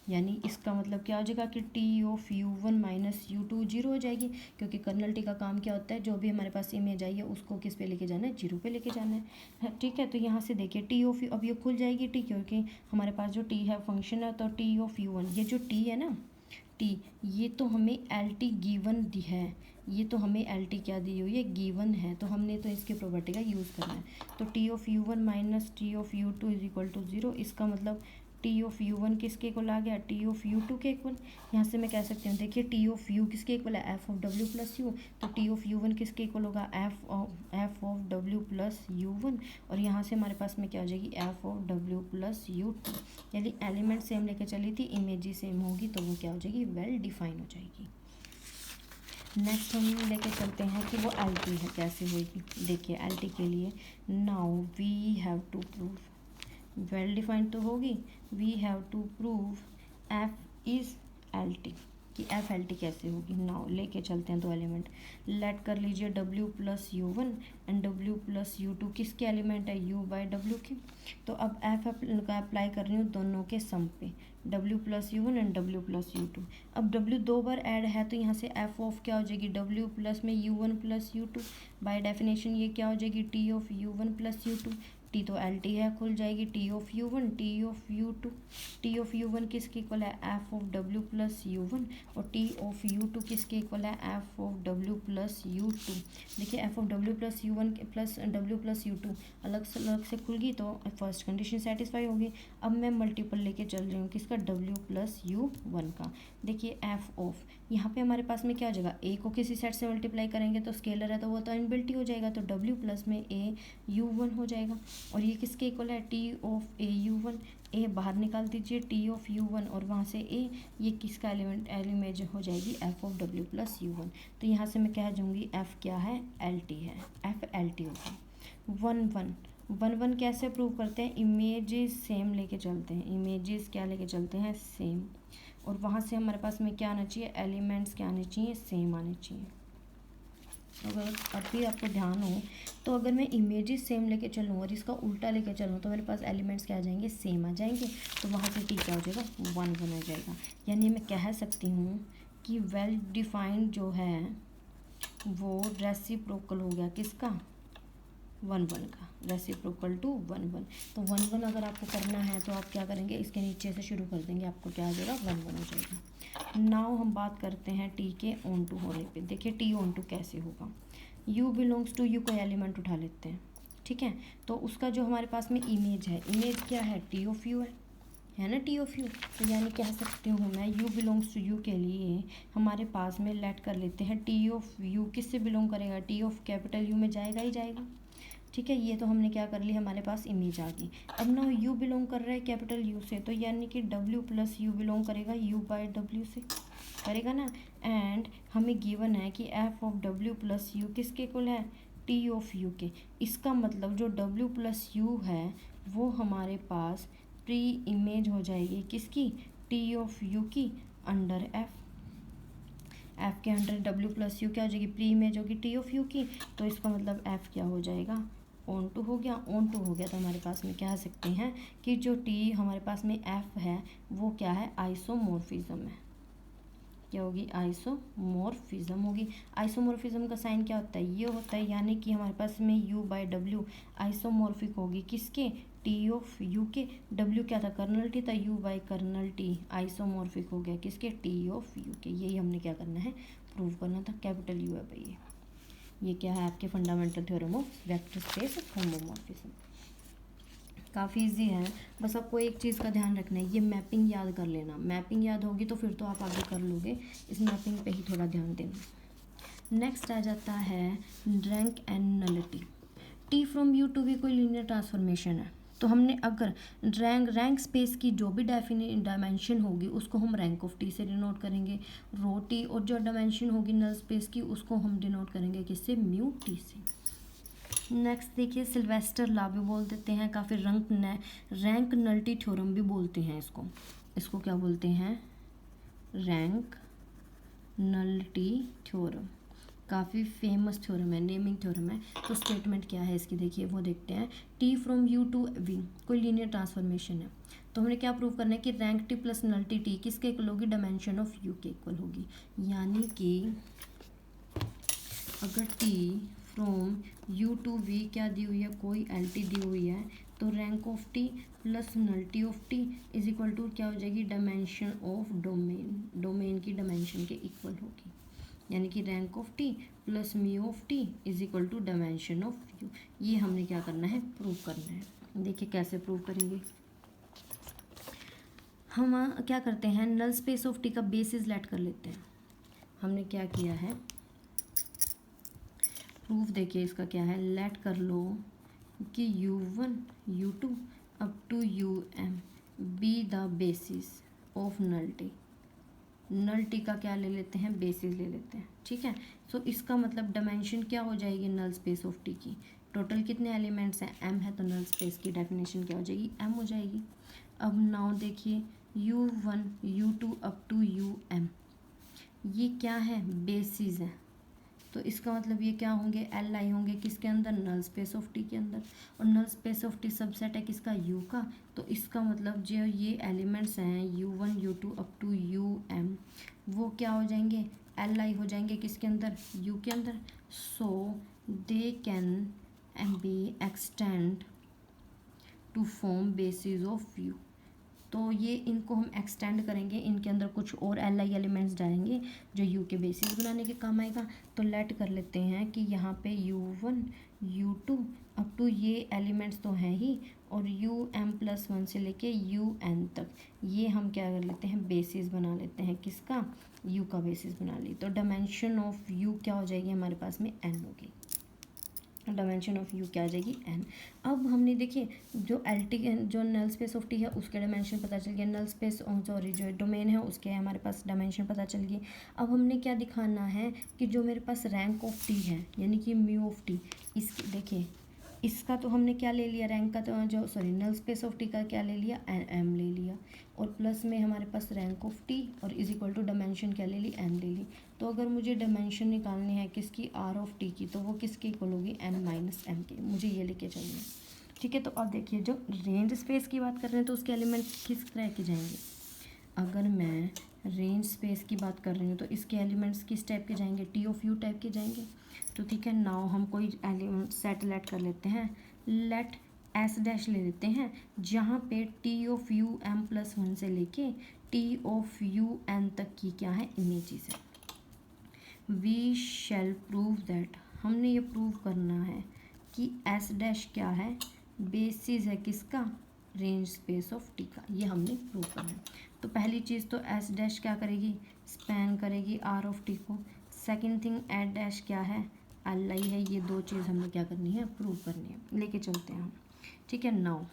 [SPEAKER 1] यानी इसका मतलब क्या हो जाएगा कि t of u1 minus u2 zero हो जाएगी, क्योंकि कर्नल t का काम क्या होता है, जो भी हमारे पास इमेज आई है उसको किस पे लेके जाना है, जीरो पे लेके जाना है, ठीक है। तो यहाँ से देखिए t ऑफ अब ये खुल जाएगी t, क्योंकि हमारे पास जो t है फंक्शन है, तो t ऑफ u1, ये जो t है ना t, ये तो हमें LT गिवन दी है, ये तो हमें LT क्या दी हुई है, गिवन है, तो हमने तो इसके प्रॉपर्टी का यूज़ करना है। तो t of u1 minus t of u2 is equal to 0, इसका मतलब t ऑफ u1 किसके इक्वल आ गया, t ऑफ u2 के इक्वल। यहाँ से मैं कह सकती हूँ, देखिए t ऑफ u किसके इक्वल है, f of w plus u, तो t ऑफ u1 किसके इक्वल होगा, f of w plus u1, और यहाँ से हमारे पास में क्या हो जाएगी, f of w plus u2। यदि एलिमेंट सेम लेके चली थी, इमेज ही सेम होगी, तो वो क्या हो जाएगी, वेल डिफाइन हो जाएगी। नेक्स्ट हम लेके चलते हैं कि वो LT है, कैसे होगी। देखिए LT के लिए now we have to prove, well defined तो होगी, we have to prove f is LT, कि f LT कैसे होगी। नाउ लेके चलते हैं दो एलिमेंट, लेट कर लीजिए w plus u1 and w plus u2 किसके एलिमेंट है, u/w के। तो अब f का अप्लाई कर रही हूँ दोनों के सम पे, w plus u1 and w plus u2। अब w दो बार ऐड है तो यहाँ से f ऑफ क्या हो जाएगी, w प्लस में u1 plus u2, by definition ये क्या हो जाएगी, t of u1 plus u2। T तो एल टी है, खुल जाएगी T of U one, T of U two. T of U one किसके इक्वल है, F of W plus U one, और टी ऑफ यू टू किसके equal है, F of W plus U two. देखिए F of W plus U one plus W plus U two अलग से खुल गई तो फर्स्ट कंडीशन सेटिस्फाई होगी। अब मैं मल्टीपल लेके चल रही हूँ किसका, डब्ल्यू प्लस यू वन का। देखिए एफ ऑफ, यहाँ पे हमारे पास में क्या हो जाएगा, ए को किसी सेट से मल्टीप्लाई करेंगे तो स्केलर है तो वो तो इनबिल्ट ही हो जाएगा, तो डब्ल्यू प्लस में ए यू वन हो जाएगा। और ये किसके इक्वल है, T of A U one, A बाहर निकाल दीजिए टी ऑफ यू वन और वहाँ से ए, ये किसका एलिमेंट हो जाएगी, F of W plus U one. तो यहाँ से मैं कह जाऊँगी एफ क्या है, एल टी है, एफ एल टी होगा। वन वन, वन वन कैसे प्रूव करते हैं, इमेजेस सेम लेके चलते हैं, इमेजेस क्या लेके चलते हैं, सेम, और वहाँ से हमारे पास में क्या आना चाहिए, एलिमेंट्स क्या आने चाहिए, सेम आने चाहिए। अगर अभी आपको ध्यान हो तो अगर मैं इमेजेस सेम लेके चलूँ और इसका उल्टा लेके चलूँ तो मेरे पास एलिमेंट्स क्या आ जाएंगे, सेम आ जाएंगे, तो वहाँ से टी क्या हो जाएगा, वन वन आ जाएगा। यानी मैं कह सकती हूँ कि वेल डिफाइंड जो है वो रेसिप्रोकल हो गया किसका, वन वन का, रेसिप्रोकल टू वन वन। तो वन वन अगर आपको करना है तो आप क्या करेंगे, इसके नीचे से शुरू कर देंगे, आपको क्या आ जाएगा, वन वन हो जाएगा। नाउ हम बात करते हैं टी के ऑन टू होने पे। देखिए टी ऑन टू कैसे होगा, यू बिलोंग्स टू यू, कोई एलिमेंट उठा लेते हैं, ठीक है, तो उसका जो हमारे पास में इमेज है, इमेज क्या है, टी ऑफ यू है ना, टी ऑफ यू। तो यानी कह सकती हूँ मैं यू बिलोंग्स टू यू के लिए हमारे पास में लेट कर लेते हैं टी ऑफ यू किससे बिलोंग करेगा, टी ऑफ कैपिटल यू में जाएगा ही जाएगा, ठीक है। ये तो हमने क्या कर लिया, हमारे पास इमेज आ गई। अब ना यू बिलोंग कर रहा है कैपिटल यू से, तो यानी कि डब्ल्यू प्लस यू बिलोंग करेगा यू बाय डब्ल्यू से, करेगा ना। एंड हमें गिवन है कि F of W plus you किसके इक्वल है, टी ऑफ यू के। इसका मतलब जो डब्ल्यू प्लस यू है वो हमारे पास प्री इमेज हो जाएगी किसकी, टी ऑफ यू की अंडर एफ। एफ के अंडर डब्ल्यू प्लस यू क्या हो जाएगी, प्री इमेज होगी टी ऑफ यू की, तो इसका मतलब एफ क्या हो जाएगा, ऑन टू हो गया। ऑन टू हो गया तो हमारे पास में कह सकते हैं कि जो टी हमारे पास में एफ है वो क्या है, आइसोमॉर्फिज्म है। क्या होगी, आइसोमॉर्फिज्म होगी। आइसोमॉर्फिज्म का साइन क्या होता है, ये होता है, यानी कि हमारे पास में यू बाय डब्ल्यू आइसोमॉर्फिक होगी किसके, टी ऑफ यू के। डब्ल्यू क्या था, कर्नल टी था, U by kernel T isomorphic हो गया किसके, टी ऑफ यू के। यही हमने क्या करना है, प्रूव करना था। कैपिटल यू है भाई, ये क्या है आपके fundamental theorem of vector space homomorphism. काफ़ी इजी है, बस आपको एक चीज़ का ध्यान रखना है, ये मैपिंग याद कर लेना। मैपिंग याद होगी तो फिर तो आप आगे कर लोगे, इस मैपिंग पे ही थोड़ा ध्यान देना। नेक्स्ट आ जाता है rank and nullity. T from U to V कोई लीनियर ट्रांसफॉर्मेशन है, तो हमने अगर रैंक स्पेस की जो भी डायमेंशन होगी उसको हम रैंक ऑफ टी से डिनोट करेंगे, रो टी, और जो डायमेंशन होगी नल स्पेस की उसको हम डिनोट करेंगे किससे, म्यू टी से। नेक्स्ट देखिए सिल्वेस्टर लॉ भी बोल देते हैं, काफ़ी रैंक नल्टी थ्योरम भी बोलते हैं इसको। इसको क्या बोलते हैं, रैंक नल्टी थ्योरम, काफ़ी फेमस थ्योरम है, नेमिंग थ्योरम है। तो स्टेटमेंट क्या है इसकी, देखिए वो देखते हैं। T from U to V कोई लीनियर ट्रांसफॉर्मेशन है, तो हमने क्या प्रूव करना है कि rank T plus nullity T किसके इक्वल होगी, डायमेंशन ऑफ यू के इक्वल होगी। यानी कि अगर T from U to V क्या दी हुई है, कोई एल टी दी हुई है, तो rank of T plus nullity of T is equal to क्या हो जाएगी, डायमेंशन ऑफ डोमेन, डोमेन की डायमेंशन के इक्वल होगी। यानी कि rank of T plus mu of T is equal to dimension of U. ये हमने क्या करना है, प्रूव करना है। देखिए कैसे प्रूव करेंगे, हम क्या करते हैं, नल स्पेस ऑफ टी का बेसिस लेट कर लेते हैं। हमने क्या किया है, प्रूफ देखिए इसका क्या है, लेट कर लो कि u1 u2 up to um be the basis of nullity. Nullity का क्या ले लेते हैं, बेसिस ले लेते हैं, ठीक है। सो इसका मतलब डायमेंशन क्या हो जाएगी नल स्पेस ऑफ टी की, टोटल कितने एलिमेंट्स हैं, m है, तो नल स्पेस की डेफिनेशन क्या हो जाएगी, m हो जाएगी। अब नाउ देखिए u1 u2 up to um, ये क्या है, बेसिस है, तो इसका मतलब ये क्या होंगे, एल आई होंगे किसके अंदर, नल स्पेस ऑफ टी के अंदर। और null space of T subset है किसका, यू का, तो इसका मतलब जो ये एलिमेंट्स हैं u1 u2 up to um वो क्या हो जाएंगे, एल आई हो जाएंगे किसके अंदर, यू के अंदर। So they can be extend to form basis of U. तो ये इनको हम एक्सटेंड करेंगे, इनके अंदर कुछ और एल आई एलिमेंट्स डालेंगे जो यू के बेसिस बनाने के काम आएगा। तो लेट कर लेते हैं कि यहाँ पे u1 u2 अप टू ये एलिमेंट्स तो हैं ही, और um+1 से लेके un तक ये हम क्या कर लेते हैं, बेसिस बना लेते हैं। किसका? u का बेसिस बना ली। तो डायमेंशन ऑफ u क्या हो जाएगी हमारे पास में? n होगी। डायमेंशन ऑफ यू क्या आ जाएगी? n। अब हमने देखिए जो जो नल स्पेस ऑफ टी है उसके डायमेंशन पता चल गया, नल स्पेस सॉरी जो डोमेन है उसके हमारे पास डायमेंशन पता चल गई। अब हमने क्या दिखाना है कि जो मेरे पास रैंक ऑफ टी है यानी कि म्यू ऑफ टी, इसकी देखिए इसका तो हमने क्या ले लिया, रैंक का तो जो sorry null space of T का क्या ले लिया, एम ले लिया, और प्लस में हमारे पास रैंक ऑफ टी और इज इक्वल टू डायमेंशन क्या ले ली, एन ले ली। तो अगर मुझे डायमेंशन निकालनी है किसकी, आर ऑफ टी की, तो वो किसके इक्वल होगी, एन माइनस एम के। मुझे ये लेके चलिए, ठीक है। तो अब देखिए जो रेंज स्पेस की बात कर रहे हैं तो उसके एलिमेंट किस तरह के जाएंगे। अगर मैं रेंज स्पेस की बात कर रही हूँ तो इसके एलिमेंट्स किस टाइप के जाएंगे, टी ऑफ यू टाइप के जाएंगे। तो ठीक है, नाउ हम कोई एलिमेंट सेट लेट कर लेते हैं, लेट एस डैश ले लेते हैं, जहाँ पे टी ऑफ यू m+1 से लेके टी ऑफ यू एन तक की क्या है, इमेजेस है। वी शैल प्रूव दैट, हमने ये प्रूव करना है कि एस डैश क्या है, बेसिस है किसका, रेंज स्पेस ऑफ टी का। ये हमने प्रूव करना है। तो पहली चीज़ तो एस डैश क्या करेगी, स्पैन करेगी आर ऑफ टी को। सेकंड थिंग एड डैश क्या है, एल आई है। ये दो चीज़ हमने क्या करनी है, प्रूव करनी है। लेके चलते हैं हम, ठीक है। नाउ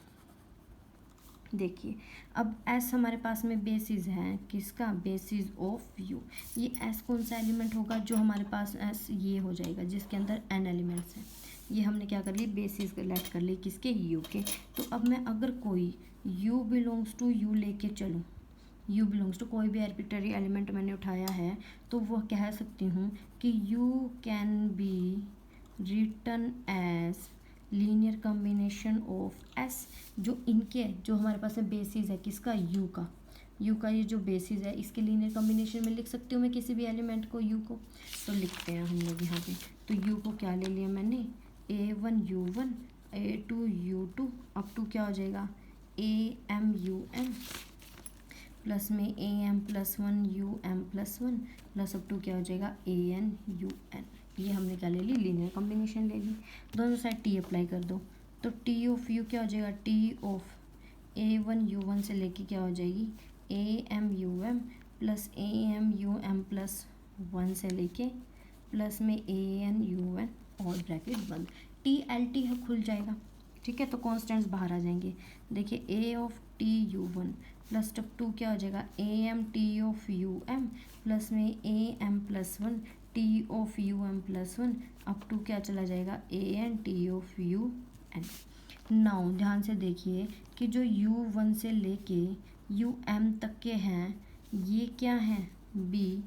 [SPEAKER 1] देखिए अब एस हमारे पास में बेसिस है किसका, बेसिस ऑफ यू। ये एस कौन सा एलिमेंट होगा, जो हमारे पास एस ये हो जाएगा जिसके अंदर एन एलिमेंट्स हैं। ये हमने क्या कर ली, बेसिस लेट कर ली किसके, यू के। तो अब मैं अगर कोई u बिलोंग्स टू यू लेके चलूँ, u बिलोंग्स टू कोई भी आर्बिट्ररी एलिमेंट मैंने उठाया है, तो वह कह सकती हूँ कि u can be written as linear combination of S. जो इनके जो हमारे पास में बेसिस है किसका, यू का, यू का ये जो बेसिस है इसके लीनियर कॉम्बिनेशन में लिख सकती हूँ मैं किसी भी एलिमेंट को, यू को। तो लिखते हैं हम लोग यहाँ पे। तो यू को क्या ले लिया मैंने, a1 u1 a2 u2 up to क्या हो जाएगा, am प्लस में am+1 um+1 plus up to क्या हो जाएगा, an un। ये हमने क्या ले ली, लीनियर कॉम्बिनेशन ले ली। दोनों साइड टी अप्लाई कर दो, तो टी ऑफ यू क्या हो जाएगा, टी ऑफ a1 u1 से लेके क्या हो जाएगी, am um plus am um+1 से लेके प्लस में an un और ब्रैकेट बंद। टी एल टी है खुल जाएगा, ठीक है। तो कॉन्स्टेंट्स बाहर आ जाएंगे। देखिए a of T u1 plus up to क्या हो जाएगा, am T of um plus में am+1 T of um+1 up to क्या चला जाएगा, an T of un। Now ध्यान से देखिए कि जो u1 से लेके um तक के हैं ये क्या हैं, B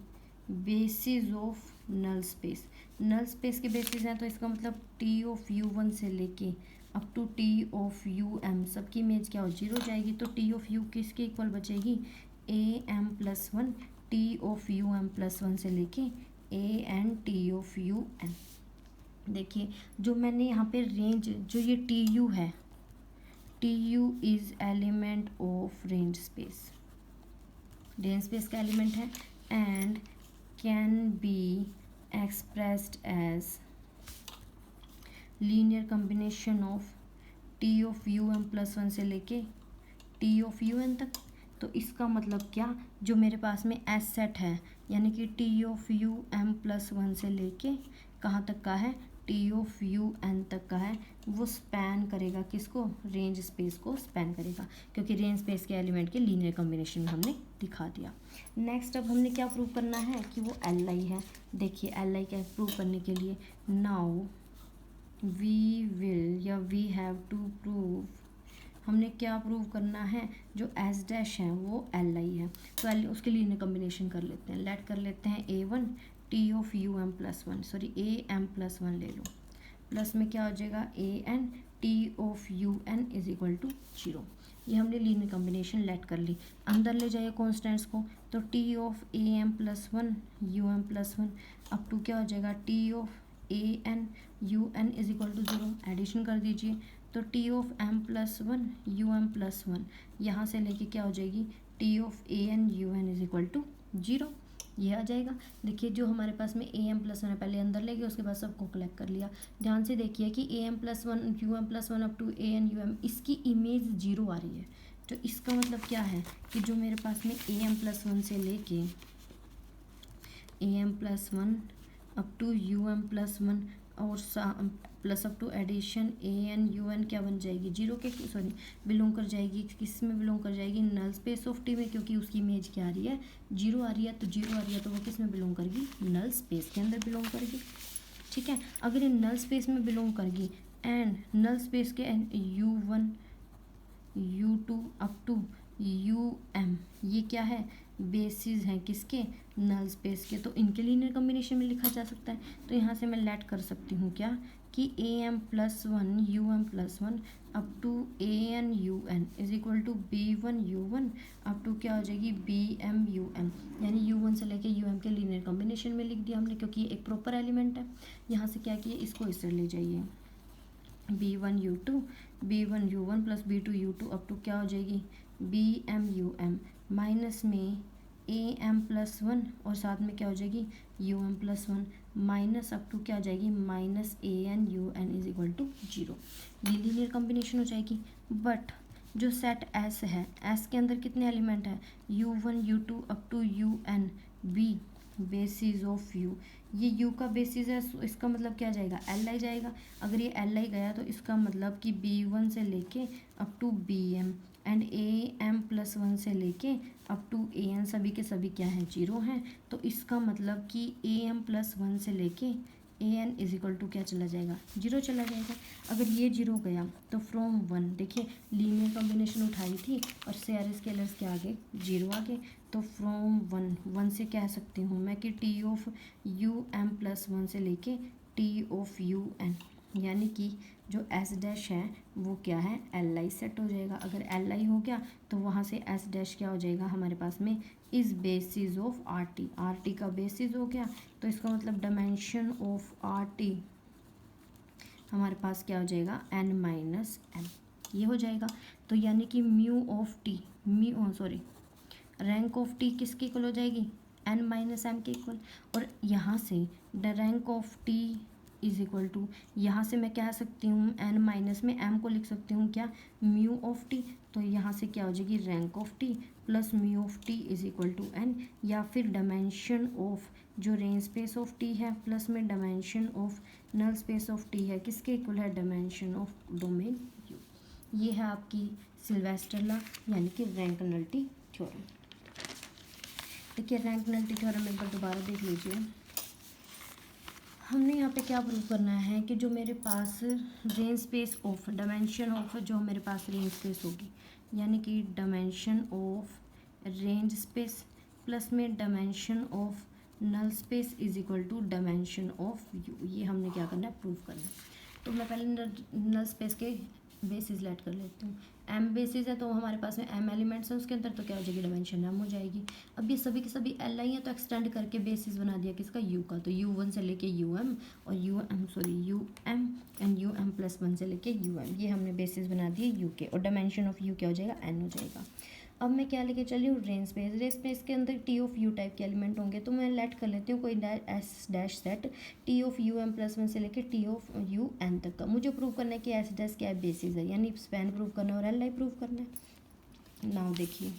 [SPEAKER 1] basis of null space. Null space के बेसिस हैं तो इसका मतलब टी ऑफ u1 से लेके up to T of um सबकी इमेज क्या हो, जीरो जाएगी। तो टी ऑफ u किसके इक्वल बचेगी, am+1 टी ऑफ um+1 से लेके an टी ऑफ un। देखिए जो मैंने यहाँ पे रेंज, जो ये टी यू है, T U is element of range space, range space का एलिमेंट है, and can be expressed as linear combination of T of um+1 से लेके टी ऑफ un तक। तो इसका मतलब क्या, जो मेरे पास में एस सेट है यानी कि टी ऑफ um+1 से लेके कहाँ तक का है, टी ऑफ un तक का है, वो स्पैन करेगा किसको, रेंज स्पेस को स्पैन करेगा, क्योंकि रेंज स्पेस के एलिमेंट के लीनियर कॉम्बिनेशन में हमने दिखा दिया। नेक्स्ट अब हमने क्या प्रूव करना है कि वो एल आई है। देखिए एल आई क्या प्रूव करने के लिए, नाउ वी विल या वी हैव टू प्रूव, हमने क्या प्रूव करना है, जो एस डैश है वो एल आई है। तो एल उसके लिए कॉम्बिनेशन कर लेते हैं, लेट कर लेते हैं a1 T of um+1 sorry am+1 ले लो, प्लस में क्या हो जाएगा an T of un is equal to 0। ये हमने लीनियर कॉम्बिनेशन लेट कर ली। अंदर ले जाइए कॉन्स्टेंट्स को, तो T of am+1 um+1 up to क्या हो जाएगा, T of an un is equal to 0। Addition कर दीजिए, तो T of M plus one U M plus one यहाँ से लेके क्या हो जाएगी T of A N U N is equal to zero, ये आ जाएगा। देखिए जो हमारे पास में ए एम प्लस वन है पहले अंदर लेके उसके बाद सबको कलेक्ट कर लिया। ध्यान से देखिए कि A M plus one U M plus one up to A N U M इसकी इमेज जीरो आ रही है, तो इसका मतलब क्या है कि जो मेरे पास में ए एम प्लस वन से लेके A M plus one up to U M plus one और plus up to addition A N U N क्या बन जाएगी जीरो के सॉरी बिलोंग कर जाएगी, किस में बिलोंग कर जाएगी नल स्पेस ऑफ टी में, क्योंकि उसकी इमेज क्या आ रही है जीरो आ रही है, तो जीरो आ रही है तो वो किस में बिलोंग करेगी नल स्पेस के अंदर बिलोंग करेगी। ठीक है, अगर ये नल स्पेस में बिलोंग करेगी एंड नल स्पेस के U one U two up to U M ये क्या है बेसिस हैं किसके नल स्पेस के, तो इनके लीनियर कॉम्बिनेशन में लिखा जा सकता है। तो यहाँ से मैं लेट कर सकती हूँ क्या कि A M plus one U M plus one up to A N U N is equal to B one U one up to क्या हो जाएगी बी एम यू एम, यानी यू वन से लेके यू एम के linear combination में लिख दिया हमने, क्योंकि ये एक प्रॉपर एलिमेंट है। यहाँ से क्या किया इसको इस तरह ले जाइए B one U two B one U one plus B two U two up to क्या हो जाएगी B M U M minus में ए एम प्लस वन और साथ में क्या हो जाएगी U M plus one minus up to क्या हो जाएगी minus A N U N is equal to zero, ये लीनियर कॉम्बिनेशन हो जाएगी। बट जो सेट एस है एस के अंदर कितने एलिमेंट है U one U two up to U N be basis of U, ये यू का बेसिस है तो इसका मतलब क्या जाएगा एल आई जाएगा। अगर ये एल आई गया तो इसका मतलब कि बी वन से लेके up to B M and A M plus one से लेके अप टू ए एन सभी के सभी क्या हैं जीरो हैं, तो इसका मतलब कि ए एम प्लस वन से लेके A N is equal to क्या चला जाएगा जीरो चला जाएगा। अगर ये जीरो गया तो फ्रॉम वन देखिए लीनियर कॉम्बिनेशन उठाई थी और सारे स्केलर्स के आगे जीरो आ गए, तो फ्रॉम वन वन से कह सकती हूँ मैं कि T of U M plus one से लेके टी ऑफ यू एन, यानी कि जो एस डैश है वो क्या है एल आई सेट हो जाएगा। अगर एल आई हो गया तो वहाँ से एस डैश क्या हो जाएगा हमारे पास में इस बेसिस ऑफ आर टी का बेसिस हो गया, तो इसका मतलब डायमेंशन ऑफ आर टी हमारे पास क्या हो जाएगा एन माइनस एम, ये हो जाएगा। तो यानी कि mu of T rank of T किसके इक्वल हो जाएगी एन माइनस एम के इक्वल, और यहाँ से the rank of T is equal to यहाँ से मैं कह सकती हूँ एन माइनस में एम को लिख सकती हूँ क्या म्यू ऑफ टी, तो यहाँ से क्या हो जाएगी rank of T plus mu of T is equal to N, या फिर डायमेंशन ऑफ जो रेंज स्पेस ऑफ टी है प्लस में dimension of null space of T है किसके इक्वल है डायमेंशन ऑफ डोमेन यू। ये है आपकी सिल्वेस्टर लॉ यानी कि रैंक नलिटी थ्योरम। देखिए रैंक नलिटी थ्योरम एक बार दोबारा देख लीजिए। हमने यहाँ पे क्या प्रूव करना है कि जो मेरे पास range space of dimension of जो मेरे पास रेंज स्पेस होगी यानी कि dimension of range space plus में dimension of null space is equal to dimension of U, ये हमने क्या करना है प्रूव करना है। तो मैं पहले नल स्पेस के बेसिस लेट कर लेती हूँ। एम बेसिस है तो हमारे पास में एम एलिमेंट्स हैं उसके अंदर, तो क्या हो जाएगी डायमेंशन एम हो जाएगी। अब ये सभी के सभी एल आई हैं तो एक्सटेंड करके बेसिस बना दिया किसका यू का, तो यू वन से लेके यू एम और U M and U M plus one से लेके यू एम, ये हमने बेसिस बना दिए यू के, और डायमेंशन ऑफ यू क्या हो जाएगा एन हो जाएगा। अब मैं क्या लेके चली हूँ रेंज स्पेस के अंदर टी ऑफ यू टाइप के एलिमेंट होंगे, तो मैं लेट कर लेती हूँ कोई S dash set T of U M plus one से लेके टी ऑफ यू एन तक का। मुझे प्रूव करना है कि एस डैश क्या है बेसिस है, यानी स्पैन प्रूव करना है और एल आई प्रूव करना है। नाउ देखिए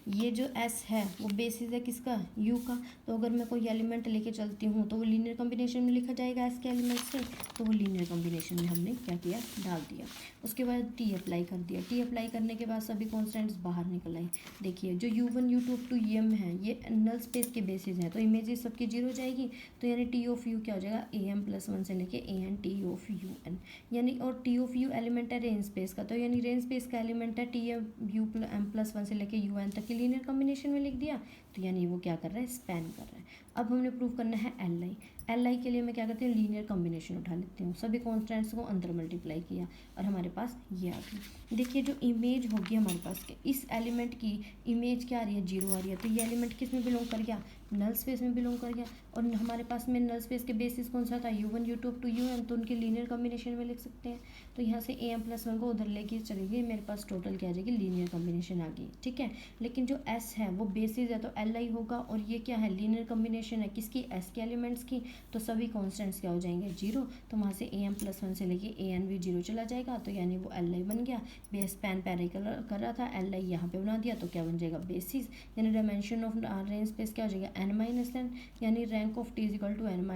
[SPEAKER 1] ये जो एस है वो बेसिस है किसका यू का, तो अगर मैं कोई एलिमेंट लेके चलती हूँ तो वो लीनियर कॉम्बिनेशन में लिखा जाएगा एस के एलिमेंट से, तो वो लीनियर कॉम्बिनेशन में हमने क्या किया डाल दिया। उसके बाद टी अप्लाई कर दिया, टी अप्लाई करने के बाद सभी कॉन्स्टेंट्स बाहर निकल आए। देखिए जो U one U two to M है ये नल स्पेस के बेसिस है, तो इमेजेस सबकी जीरो हो जाएगी, तो यानी टी ऑफ यू क्या हो जाएगा ए एम प्लस वन से लेके A N T of U N, यानी और टी ऑफ यू एलिमेंट है रेंज स्पेस का, तो यानी रेंज स्पेस का एलिमेंट है T M U M plus one से लेके यू एन तक लीनियर कॉम्बिनेशन में लिख दिया, तो यानी वो क्या कर रहा है स्पैन कर रहा है। अब हमने प्रूव करना है एल आई। एल आई के लिए मैं क्या करती हूँ, लीनियर कॉम्बिनेशन उठा लेती हूँ, सभी कॉन्स्टेंट्स को अंदर मल्टीप्लाई किया और हमारे पास ये आ गई। देखिए जो इमेज होगी हमारे पास के इस एलिमेंट की इमेज क्या आ रही है, 0 आ रही है, तो ये एलिमेंट किस में बिलोंग कर गया, नल स्पेस में बिलोंग कर गया। और हमारे पास में नल स्पेस के बेसिस कौन सा था, u1 u2 up to un, तो उनके लीनियर कॉम्बिनेशन में लिख सकते हैं। तो यहाँ से am+1 को उधर लेके चलेंगे, मेरे पास टोटल क्या आ जाएगी, लीनियर कॉम्बिनेशन आ गई, ठीक है। लेकिन जो s है वो बेसिस है तो li होगा, और ये क्या है, लीनियर कॉम्बिनेशन है किसकी, s के एलिमेंट्स की, तो सभी कॉन्स्टेंट्स क्या हो जाएंगे, 0। तो वहाँ से am+1 से लेके an भी 0 चला जाएगा, तो यानी वो li बन गया। बेस पैन पैरिकल कर रहा था, li यहाँ पे बना दिया, तो क्या बन जाएगा, बेसिस। यानी डायमेंशन ऑफ रेंज स्पेस क्या हो जाएगा, n-n, यानी rank of T is equal to n-m।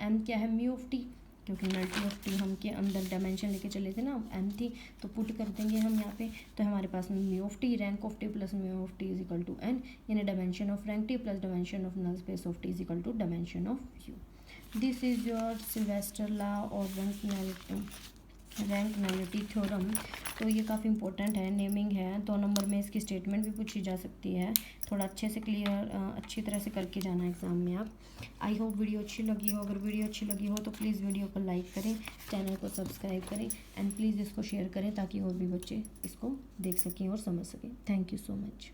[SPEAKER 1] m क्या है, म्यू ऑफ टी, क्योंकि नल्टी ऑफ टी हम के अंदर डायमेंशन लेके चले थे ना, m थी, तो पुट कर देंगे हम यहाँ पे। तो हमारे पास में mu of T, rank of T plus mu of T is equal to n, यानी dimension of rank T plus dimension of null space of T is equal to dimension of u। This is your Sylvester law और rank nullity theorem. तो ये काफ़ी important है, naming है, 2 number में इसकी statement भी पूछी जा सकती है। थोड़ा अच्छे से क्लियर अच्छी तरह से करके जाना एग्ज़ाम में आप। आई होप वीडियो अच्छी लगी हो, अगर वीडियो अच्छी लगी हो तो प्लीज़ वीडियो को लाइक करें, चैनल को सब्सक्राइब करें एंड प्लीज़ इसको शेयर करें ताकि और भी बच्चे इसको देख सकें और समझ सकें। Thank you so much.